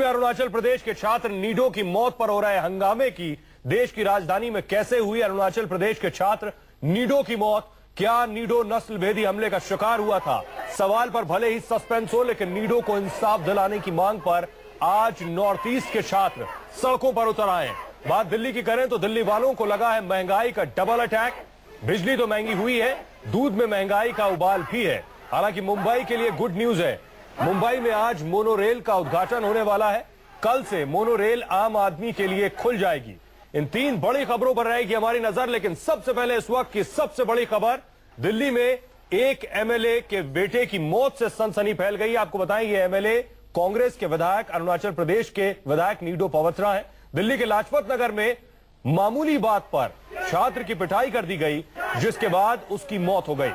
अरुणाचल प्रदेश के छात्र नीडो की मौत पर हो रहे हंगामे की देश की राजधानी में कैसे हुई अरुणाचल प्रदेश के छात्र नीडो की मौत? क्या नीडो नस्ल भेदी हमले का शिकार हुआ था? सवाल पर भले ही सस्पेंस हो, लेकिन नीडो को इंसाफ दिलाने की मांग पर आज नॉर्थ ईस्ट के छात्र सड़कों पर उतर आए। बात दिल्ली की करें तो दिल्ली वालों को लगा है महंगाई का डबल अटैक। बिजली तो महंगी हुई है, दूध में महंगाई का उबाल भी है। हालांकि मुंबई के लिए गुड न्यूज है। मुंबई में आज मोनोरेल का उद्घाटन होने वाला है। कल से मोनोरेल आम आदमी के लिए खुल जाएगी। इन तीन बड़ी खबरों पर रहेगी हमारी नजर, लेकिन सबसे पहले इस वक्त की सबसे बड़ी खबर, दिल्ली में एक एमएलए के बेटे की मौत से सनसनी फैल गई। आपको बताएं, ये एमएलए कांग्रेस के विधायक, अरुणाचल प्रदेश के विधायक नीडो पवत्रा हैं। दिल्ली के लाजपत नगर में मामूली बात पर छात्र की पिटाई कर दी गई, जिसके बाद उसकी मौत हो गई।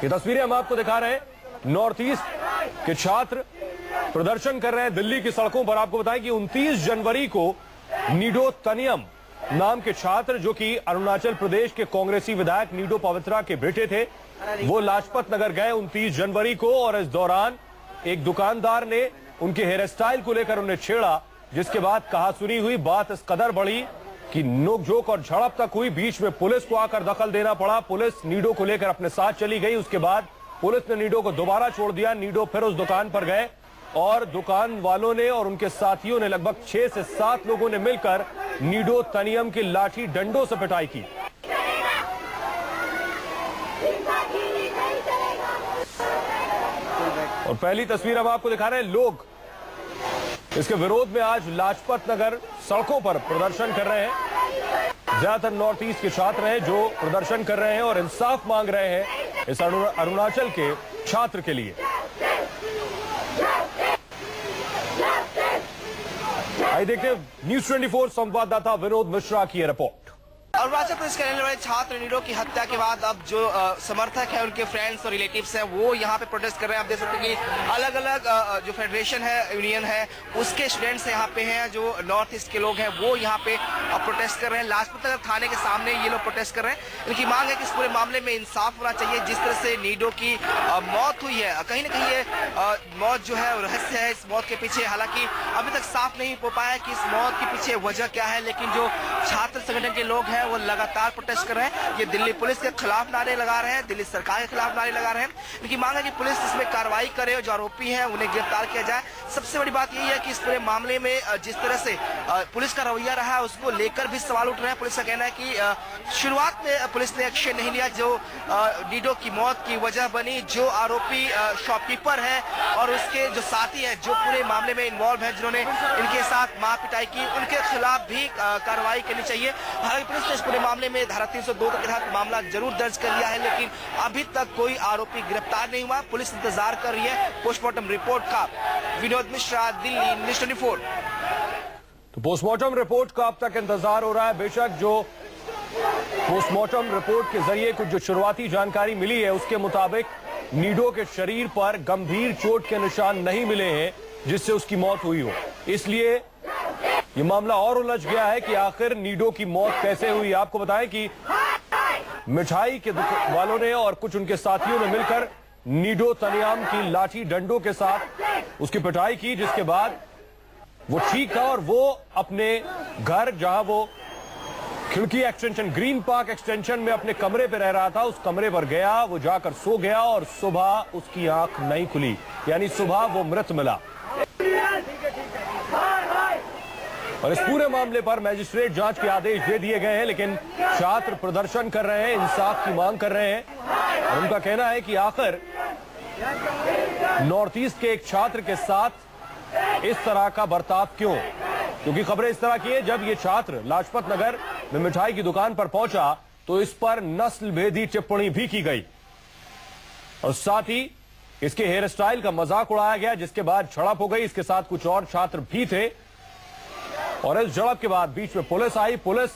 ये तस्वीरें हम आपको दिखा रहे हैं। नॉर्थ ईस्ट के छात्र प्रदर्शन कर रहे हैं दिल्ली की सड़कों पर। आपको बताएं कि 29 जनवरी को नीडो तनियम नाम के छात्र, जो कि अरुणाचल प्रदेश के कांग्रेसी विधायक नीडो पवित्रा के बेटे थे, वो लाजपत नगर गए 29 जनवरी को, और इस दौरान एक दुकानदार ने उनके हेयर स्टाइल को लेकर उन्हें छेड़ा, जिसके बाद कहासुनी हुई। बात इस कदर बढ़ी कि नोकझोंक और झड़प तक हुई। बीच में पुलिस को आकर दखल देना पड़ा। पुलिस नीडो को लेकर अपने साथ चली गई। उसके बाद पुलिस ने नीडो को दोबारा छोड़ दिया। नीडो फिर उस दुकान पर गए और दुकान वालों ने और उनके साथियों ने, लगभग 6 से 7 लोगों ने मिलकर नीडो तनियम की लाठी डंडों से पिटाई की। और पहली तस्वीर हम आपको दिखा रहे हैं। लोग इसके विरोध में आज लाजपत नगर सड़कों पर प्रदर्शन कर रहे हैं। ज्यादातर नॉर्थ ईस्ट के छात्र हैं जो प्रदर्शन कर रहे हैं और इंसाफ मांग रहे हैं इस अरुणाचल के छात्र के लिए। आइए देखते हैं न्यूज 24 संवाददाता विनोद मिश्रा की रिपोर्ट। अरुणाचल प्रदेश के रहने वाले छात्र नीडो की हत्या के बाद अब जो समर्थक है, उनके फ्रेंड्स और रिलेटिव्स हैं, वो यहाँ पे प्रोटेस्ट कर रहे हैं। आप देख सकते हैं कि अलग अलग जो फेडरेशन है, यूनियन है, उसके स्टूडेंट्स यहाँ पे हैं। जो नॉर्थ ईस्ट के लोग हैं वो यहाँ पे प्रोटेस्ट कर रहे हैं। लाजपत नगर थाने के सामने ये लोग प्रोटेस्ट कर रहे हैं। इनकी मांग है कि इस पूरे मामले में इंसाफ होना चाहिए। जिस तरह से नीडो की मौत हुई है, कहीं ना कहीं ये मौत जो है रहस्य है इस मौत के पीछे। हालांकि अभी तक साफ नहीं हो पाया कि इस मौत के पीछे वजह क्या है, लेकिन जो छात्र संगठन के लोग हैं वो लगातार प्रोटेस्ट कर रहे हैं। ये दिल्ली पुलिस के खिलाफ नारे लगा रहे हैं, दिल्ली सरकार के खिलाफ नारे लगा रहे हैं। इनकी मांग है कि पुलिस इसमें कार्रवाई करे और जो आरोपी हैं उन्हें गिरफ्तार किया जाए। सबसे बड़ी बात यही है कि इस पूरे मामले में जिस तरह से पुलिस का रवैया रहा है, उसको लेकर भी सवाल उठ रहे हैं। पुलिस का कहना है कि शुरुआत में पुलिस ने एक्शन नहीं लिया, जो नीडो की मौत की वजह बनी। जो आरोपी शॉपकीपर है और उसके जो साथी हैं, जो पूरे मामले में इन्वॉल्व है, जिन्होंने इनके साथ मार पिटाई की, उनके खिलाफ भी कार्रवाई करनी चाहिए। हालांकि पुलिस ने इस पूरे मामले में धारा 302 के तहत मामला जरूर दर्ज कर लिया है, लेकिन अभी तक कोई आरोपी गिरफ्तार नहीं हुआ। पुलिस इंतजार कर रही है पोस्टमार्टम रिपोर्ट का। विनोद मिश्रा, दिल्ली, न्यूज़ 24। तो पोस्टमार्टम रिपोर्ट का अब तक इंतजार हो रहा है। बेशक जो पोस्टमार्टम रिपोर्ट के जरिए कुछ जो शुरुआती जानकारी मिली है, उसके मुताबिक नीडो के शरीर पर गंभीर चोट के निशान नहीं मिले हैं जिससे उसकी मौत हुई हो। इसलिए ये मामला और उलझ गया है कि आखिर नीडो की मौत कैसे हुई। आपको बताएं कि मिठाई के वालों ने और कुछ उनके साथियों ने मिलकर नीडो तनियम की लाठी डंडों के साथ उसकी पिटाई की, जिसके बाद वो ठीक था और वो अपने घर, जहां वो खिड़की एक्सटेंशन, ग्रीन पार्क एक्सटेंशन में अपने कमरे पे रह रहा था, उस कमरे पर गया, वो जाकर सो गया और सुबह उसकी आंख नहीं खुली, यानी सुबह वो मृत मिला। और इस पूरे मामले पर मजिस्ट्रेट जांच के आदेश दे दिए गए हैं, लेकिन छात्र प्रदर्शन कर रहे हैं, इंसाफ की मांग कर रहे हैं। और उनका कहना है कि आखिर नॉर्थ ईस्ट के एक छात्र के साथ इस तरह का बर्ताव क्यों? क्योंकि खबरें इस तरह की है, जब ये छात्र लाजपत नगर में मिठाई की दुकान पर पहुंचा तो इस पर नस्ल भेदी टिप्पणी भी की गई और साथ ही इसके हेयर स्टाइल का मजाक उड़ाया गया, जिसके बाद झड़प हो गई। इसके साथ कुछ और छात्र भी थे और इस झड़प के बाद बीच में पुलिस आई। पुलिस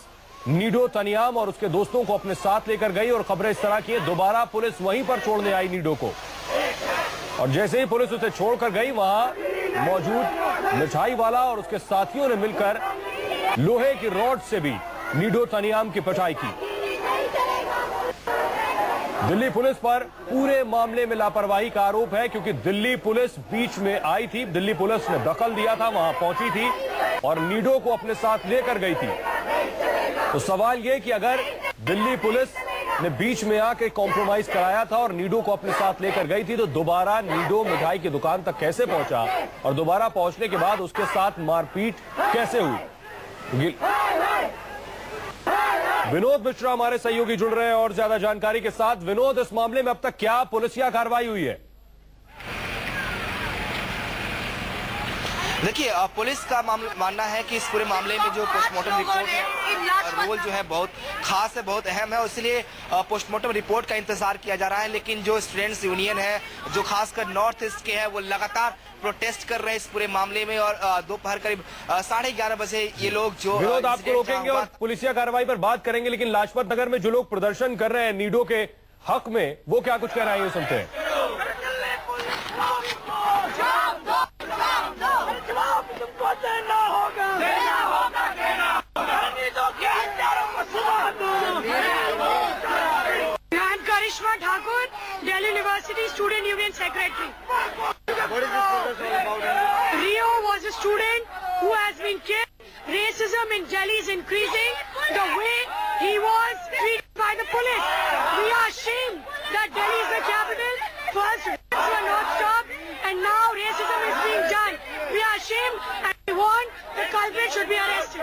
नीडो तनियम और उसके दोस्तों को अपने साथ लेकर गई और खबरें इस तरह की है, दोबारा पुलिस वहीं पर छोड़ने आई नीडो को। और जैसे ही पुलिस उसे छोड़कर गई, वहां मौजूद मिठाई वाला और उसके साथियों ने मिलकर लोहे की रॉड से भी नीडो तनियम की पिटाई की। दिल्ली पुलिस पर पूरे मामले में लापरवाही का आरोप है, क्योंकि दिल्ली पुलिस बीच में आई थी, दिल्ली पुलिस ने दखल दिया था, वहां पहुंची थी और नीडो को अपने साथ लेकर गई थी। तो सवाल यह कि अगर दिल्ली पुलिस ने बीच में आके कॉम्प्रोमाइज कराया था और नीडो को अपने साथ लेकर गई थी, तो दोबारा नीडो मिठाई की दुकान तक कैसे पहुंचा और दोबारा पहुंचने के बाद उसके साथ मारपीट कैसे हुई। विनोद मिश्रा हमारे सहयोगी जुड़ रहे हैं और ज्यादा जानकारी के साथ। विनोद, इस मामले में अब तक क्या पुलिसिया कार्रवाई हुई है? देखिए, पुलिस का मानना है कि इस पूरे मामले में जो पोस्टमार्टम रिपोर्ट है रोल जो है बहुत खास है, बहुत अहम है, इसलिए पोस्टमार्टम रिपोर्ट का इंतजार किया जा रहा है। लेकिन जो स्टूडेंट्स यूनियन है, जो खासकर नॉर्थ ईस्ट के हैं, वो लगातार प्रोटेस्ट कर रहे हैं इस पूरे मामले में और दोपहर करीब 11:30 बजे ये लोग जो विनोद, आपको रोकेंगे और पुलिसिया कार्रवाई पर बात करेंगे, लेकिन लाजपत नगर में जो लोग प्रदर्शन कर रहे हैं नीडो के हक में, वो क्या कुछ कह रहे हैं, ये सुनते हैं। करिश्मा Thakur, Delhi University Student Union Secretary. What is this protest all about? Rio was a student who has been killed. Racism in Delhi is increasing. The way he was treated by the police. We are ashamed that Delhi is the capital. First, riots were not stopped, and now racism is being done. We are ashamed, and we want the culprit should be arrested.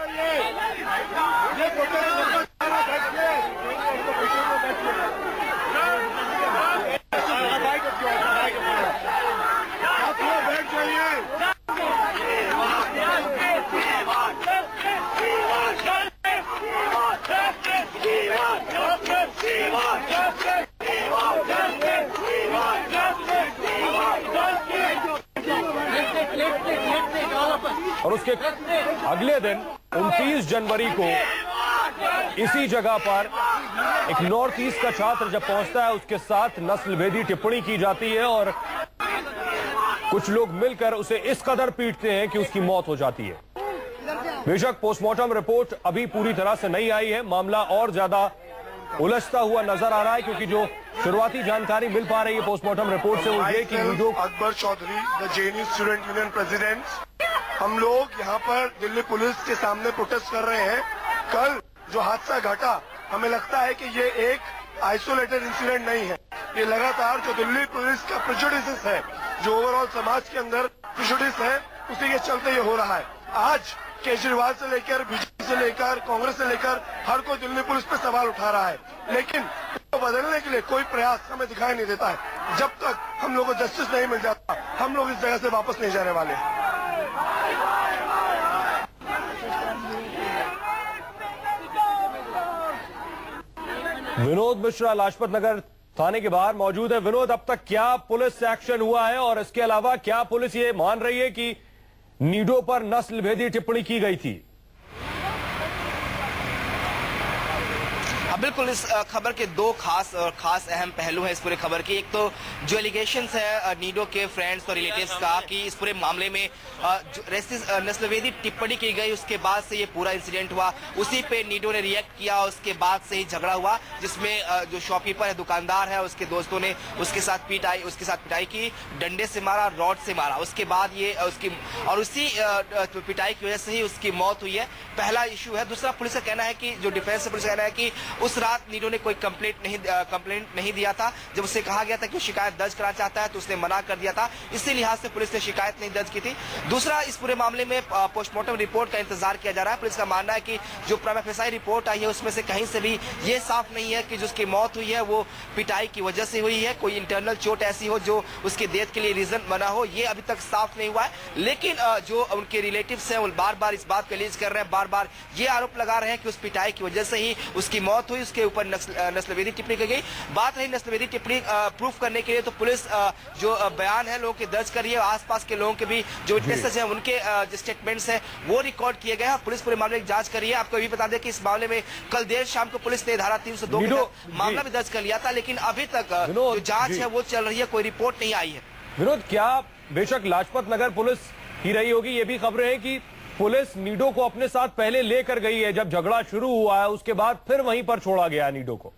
और उसके अगले दिन 29 जनवरी को इसी जगह पर एक north east का छात्र जब पहुंचता है, उसके साथ नस्लभेदी टिप्पणी की जाती है और कुछ लोग मिलकर उसे इस कदर पीटते हैं कि उसकी मौत हो जाती है। बेशक पोस्टमार्टम रिपोर्ट अभी पूरी तरह से नहीं आई है, मामला और ज्यादा उलझता हुआ नजर आ रहा है, क्योंकि जो शुरुआती जानकारी मिल पा रही है पोस्टमार्टम रिपोर्ट से वो ये कि Nido Akbar Chaudhary, the JNU student union president, हम लोग यहाँ पर दिल्ली पुलिस के सामने प्रोटेस्ट कर रहे हैं। कल जो हादसा घटा, हमें लगता है कि ये एक आइसोलेटेड इंसिडेंट नहीं है, ये लगातार जो दिल्ली पुलिस का प्रेजुडिस है, जो ओवरऑल समाज के अंदर प्रेजुडिस है, उसी के चलते ये हो रहा है। आज केजरीवाल से लेकर बीजेपी से लेकर कांग्रेस से लेकर हर कोई दिल्ली पुलिस पे सवाल उठा रहा है, लेकिन तो बदलने के लिए कोई प्रयास हमें दिखाई नहीं देता है। जब तक हम लोगों को जस्टिस नहीं मिल जाता, हम लोग इस जगह से वापस नहीं जाने वाले। विनोद मिश्रा लाजपत नगर थाने के बाहर मौजूद है। विनोद, अब तक क्या पुलिस एक्शन हुआ है और इसके अलावा क्या पुलिस ये मान रही है कि नीडो पर नस्लभेदी टिप्पणी की गई थी? बिल्कुल, इस खबर के दो खास अहम पहलू हैं इस पूरे खबर के। एक तो जो एलिगेशंस है नीडो के फ्रेंड्स और रिलेटिव्स का कि इस पूरे मामले में नस्लभेदी टिप्पणी की गई, उसके बाद से ये पूरा इंसिडेंट हुआ, उसी पे नीडो ने रिएक्ट किया, उसके बाद से ही झगड़ा हुआ, जिसमें जो शॉपकीपर है, दुकानदार है, उसके दोस्तों ने उसके साथ पिटाई की, डंडे से मारा, रॉड से मारा। उसके बाद ये उसी पिटाई की वजह से ही उसकी मौत हुई है। पहला इशू है। दूसरा, पुलिस का कहना है कि जो डिफेंस से पुलिस का कहना है कि उस रात नीडो ने कोई कंप्लेंट नहीं दिया था। जब उससे कहा गया था कि वो शिकायत दर्ज कराना चाहता है तो उसने मना कर दिया था, इसी लिहाज से पुलिस ने शिकायत नहीं दर्ज की थी। दूसरा, इस पूरे मामले में पोस्टमार्टम रिपोर्ट का इंतजार किया जा रहा है। पुलिस का मानना है कि जो प्राइमा फेसाई रिपोर्ट आई है उसमें से कहीं से भी ये साफ नहीं है कि जिसकी मौत हुई है वो पिटाई की वजह से हुई है, कोई इंटरनल चोट ऐसी हो जो उसकी डेथ के लिए रीजन बना हो, ये अभी तक साफ नहीं हुआ है। लेकिन जो उनके रिलेटिव्स हैं वो बार बार इस बात को एलिज कर रहे हैं, बार बार ये आरोप लगा रहे हैं कि उस पिटाई की वजह से ही उसकी मौत हुई, उसके ऊपर नस्लभेदी टिप्पणी की गई। बात रही नस्लभेदी टिप्पणी प्रूफ करने के लिए, तो पुलिस जो बयान है लोगों के दर्ज कर रही है, आसपास के लोगों के भी जो विटनेसेस हैं उनके जो स्टेटमेंट्स हैं वो रिकॉर्ड किए गए हैं। पुलिस पूरे मामले की जांच कर रही है। आपको ये बता दें कि इस मामले में कल देर शाम को पुलिस ने धारा 302 के तहत मामला भी दर्ज कर लिया था, लेकिन अभी तक जो जांच है वो चल रही है, कोई रिपोर्ट नहीं आई है। विनोद, क्या बेशक लाजपत नगर पुलिस ही रही होगी, ये भी खबरें हैं कि पुलिस नीडो को अपने साथ पहले लेकर गई है, जब झगड़ा शुरू हुआ है उसके बाद फिर वहीं पर छोड़ा गया नीडो को।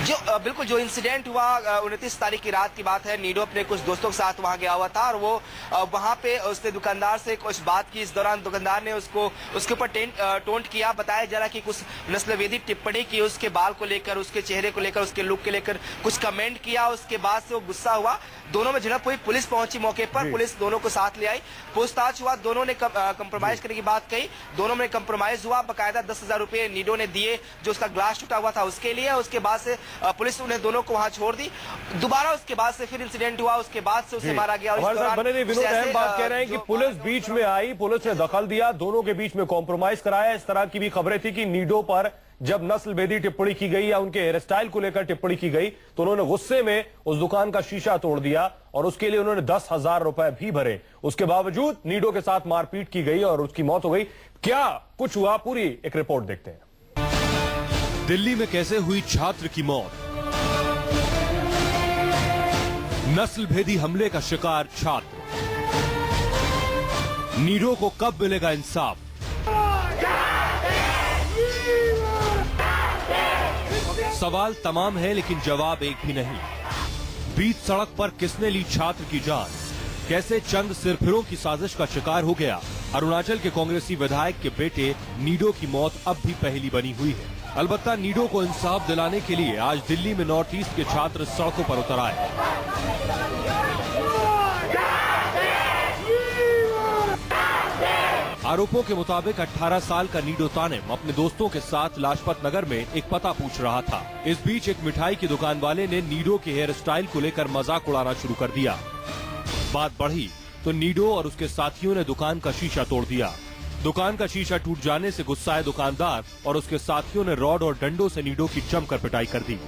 बिल्कुल जो इंसिडेंट हुआ 29 तारीख की रात की बात है। नीडो अपने कुछ दोस्तों के साथ वहां गया हुआ था और वो वहां पे उसने दुकानदार से कुछ बात की। इस दौरान दुकानदार ने उसके ऊपर टोंट किया। बताया जा रहा कि कुछ नस्लवेदी टिप्पणी की उसके बाल को लेकर, उसके चेहरे को लेकर, उसके लुक को लेकर कुछ कमेंट किया। उसके बाद से वो गुस्सा हुआ, दोनों में झड़प हुई। पुलिस पहुंची मौके पर, पुलिस दोनों को साथ ले आई, पूछताछ हुआ, दोनों ने कंप्रोमाइज करने की बात कही, दोनों में कंप्रोमाइज हुआ। बकायदा 10,000 रुपए नीडो ने दिए जो उसका ग्लास टूटा हुआ था उसके लिए। उसके बाद से पुलिस उन्हें दोनों को वहां छोड़ दी। दोबारा उसके बाद से फिर इंसिडेंट हुआ, उसके बाद से उसे मारा गया। विनोद अहम बात कह रहे हैं कि पुलिस बीच में आई, पुलिस ने दखल दिया, दोनों के बीच में कॉम्प्रोमाइज कराया। इस तरह की भी खबरें थी कि नीडो पर जब नस्लभेदी टिप्पणी की गई या उनके हेयर स्टाइल को लेकर टिप्पणी की गई तो उन्होंने गुस्से में उस दुकान का शीशा तोड़ दिया और उसके लिए उन्होंने 10,000 रुपए भी भरे। उसके बावजूद नीडो के साथ मारपीट की गई और उसकी मौत हो गई। क्या कुछ हुआ, पूरी एक रिपोर्ट देखते हैं। दिल्ली में कैसे हुई छात्र की मौत, नस्लभेदी हमले का शिकार छात्र, नीडो को कब मिलेगा इंसाफ। सवाल तमाम है लेकिन जवाब एक भी नहीं। बीच सड़क पर किसने ली छात्र की जान, कैसे चंद सिरफिरों की साजिश का शिकार हो गया अरुणाचल के कांग्रेसी विधायक के बेटे नीडो की मौत अब भी पहेली बनी हुई है। अलबत्ता नीडो को इंसाफ दिलाने के लिए आज दिल्ली में नॉर्थ ईस्ट के छात्र सड़कों पर उतर आए। आरोपों के मुताबिक 18 साल का नीडो तानिम अपने दोस्तों के साथ लाजपत नगर में एक पता पूछ रहा था। इस बीच एक मिठाई की दुकान वाले ने नीडो के हेयर स्टाइल को लेकर मजाक उड़ाना शुरू कर दिया। बात बढ़ी तो नीडो और उसके साथियों ने दुकान का शीशा तोड़ दिया। दुकान का शीशा टूट जाने से गुस्साए दुकानदार और उसके साथियों ने रॉड और डंडों से नीडो की जमकर पिटाई कर दी।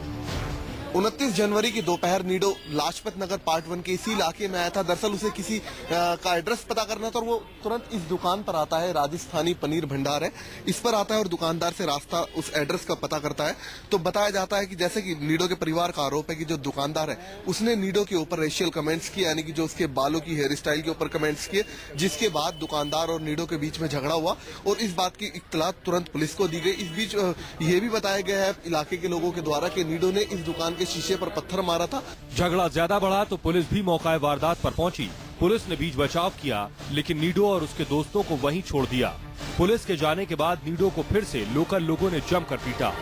29 जनवरी की दोपहर नीडो लाजपत नगर पार्ट 1 के इसी इलाके में आया था। दरअसल उसे किसी का एड्रेस पता करना था और वो तुरंत इस दुकान पर आता है, राजस्थानी पनीर भंडार है, इस पर आता है और दुकानदार से रास्ता उस एड्रेस का पता करता है। तो बताया जाता है कि जैसे कि नीडो के परिवार का आरोप है कि जो दुकानदार है उसने नीडो के ऊपर रेशियल कमेंट्स किए, यानी कि जो उसके बालों की हेयर स्टाइल के ऊपर कमेंट्स किए, जिसके बाद दुकानदार और नीडो के बीच में झगड़ा हुआ और इस बात की इत्तला तुरंत पुलिस को दी गई। इस बीच ये भी बताया गया है इलाके के लोगों के द्वारा कि नीडो ने इस दुकान के शीशे पर पत्थर मारा था। झगड़ा ज्यादा बढ़ा तो पुलिस भी मौकाए वारदात पर पहुंची। पुलिस ने बीच बचाव किया लेकिन नीडो और उसके दोस्तों को वहीं छोड़ दिया। पुलिस के जाने के बाद नीडो को फिर से लोकल लोगों ने जमकर पीटा।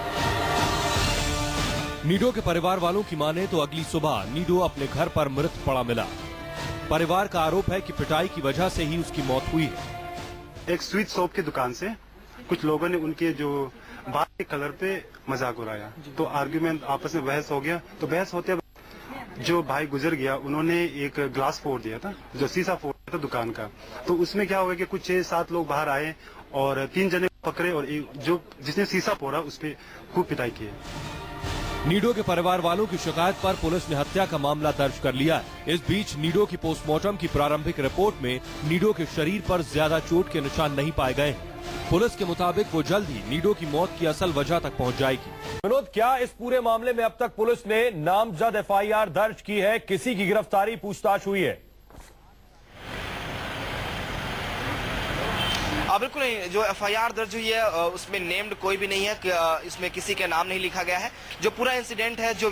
नीडो के परिवार वालों की माने तो अगली सुबह नीडो अपने घर पर मृत पड़ा मिला। परिवार का आरोप है कि पिटाई की वजह से ही उसकी मौत हुई है। एक स्वीट शॉप की दुकान से कुछ लोगों ने उनके जो बाल के कलर पे मजाक उड़ाया, तो आर्ग्यूमेंट आपस में बहस हो गया। तो बहस होते जो भाई गुजर गया उन्होंने एक ग्लास फोड़ दिया था, जो शीशा फोड़ दिया था दुकान का। तो उसमें क्या हुआ कि कुछ 6-7 लोग बाहर आए और 3 जने पकड़े और जो जिसने शीशा फोड़ा उस पर खूब पिटाई की। नीडो के परिवार वालों की शिकायत पर पुलिस ने हत्या का मामला दर्ज कर लिया है। इस बीच नीडो की पोस्टमार्टम की प्रारंभिक रिपोर्ट में नीडो के शरीर पर ज्यादा चोट के निशान नहीं पाए गए हैं। पुलिस के मुताबिक वो जल्द ही नीडो की मौत की असल वजह तक पहुंच जाएगी। विनोद, क्या इस पूरे मामले में अब तक पुलिस ने नामजद FIR दर्ज की है? किसी की गिरफ्तारी, पूछताछ हुई है? बिल्कुल नहीं, जो FIR दर्ज हुई है उसमें नेम्ड कोई भी नहीं है, इसमें किसी का नाम नहीं लिखा गया है। जो पूरा इंसिडेंट है, जो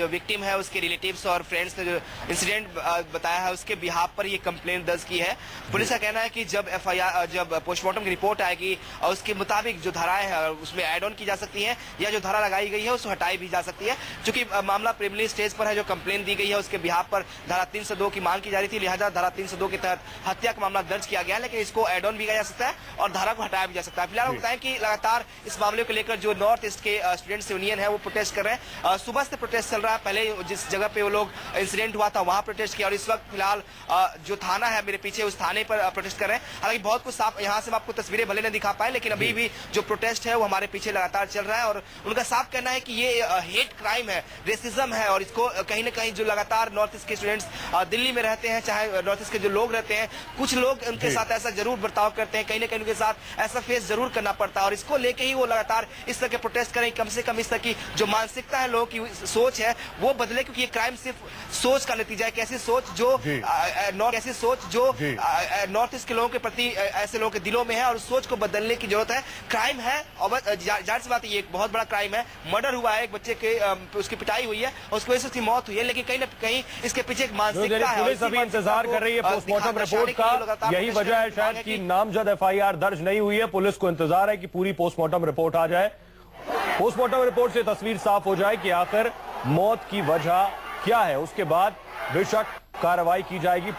विक्टिम है उसके रिलेटिव्स और फ्रेंड्स ने जो इंसिडेंट बताया है उसके बिहाफ पर ये कंप्लेंट दर्ज की है। पुलिस का कहना है कि जब पोस्टमार्टम की रिपोर्ट आएगी और उसके मुताबिक जो धाराएं हैं उसमें एड ऑन की जा सकती है या जो धारा लगाई गई है उसको हटाई भी जा सकती है। चूंकि मामला प्रिलिमिनरी स्टेज पर है, जो कंप्लेंट दी गई है उसके बिहाफ पर धारा 302 की मांग की जा रही थी, लिहाजा धारा 302 के तहत हत्या का मामला दर्ज किया गया है। लेकिन इसको एड ऑन भी जा सकता है और धारा को हटाया भी जा सकता है। फिलहाल बताएं कि लगातार इस मामले को लेकर जो नॉर्थ ईस्ट के स्टूडेंट्स यूनियन है वो प्रोटेस्ट कर रहे हैं। सुबह से प्रोटेस्ट चल रहा है। पहले जिस जगह पे वो लोग इंसिडेंट हुआ था वहां प्रोटेस्ट किया और इस वक्त फिलहाल जो थाना है मेरे पीछे उस थाने पर प्रोटेस्ट कर रहे हैं। हालांकि बहुत कुछ साफ यहाँ से आपको तस्वीरें भले नहीं दिखा पाए, लेकिन अभी भी जो प्रोटेस्ट है वो हमारे पीछे लगातार चल रहा है और उनका साफ कहना है कि ये हेट क्राइम है, रेसिज्म है और इसको कहीं ना कहीं जो लगातार नॉर्थ ईस्ट के स्टूडेंट्स दिल्ली में रहते हैं, चाहे नॉर्थ ईस्ट के जो लोग रहते हैं, कुछ लोग उनके साथ ऐसा जरूर बर्ताव करते करते हैं, कहीं ना कहीं उनके साथ ऐसा फेस जरूर करना पड़ता है और इसको लेके ही वो लगातार इस तरह के प्रोटेस्ट करें, कम से कम इस तरह की जो मानसिकता है, लोगों की सोच है वो बदले, क्योंकि ये क्राइम सिर्फ सोच का नतीजा है। कैसी सोच जो नॉर्थ ईस्ट के लोगों के प्रति ऐसे लोगों के दिलों में है और उस सोच को बदलने की जरूरत है। क्राइम है और जाहिर सी बात है ये एक बहुत बड़ा क्राइम है। मर्डर हुआ है, एक बच्चे के उसकी पिटाई हुई है और उसकी वजह से उसकी मौत हुई है, लेकिन कहीं ना कहीं इसके पीछे एक मानसिकता है। पुलिस अभी इंतजार कर रही है पोस्टमार्टम रिपोर्ट का। यही वजह है शायद कि नामजद एफआईआर दर्ज नहीं हुई है। पुलिस को इंतजार है कि पूरी पोस्टमार्टम रिपोर्ट आ जाए, पोस्टमार्टम रिपोर्ट से तस्वीर साफ हो जाए कि आखिर मौत की वजह क्या है। उसके बाद बेशक कार्रवाई की जाएगी।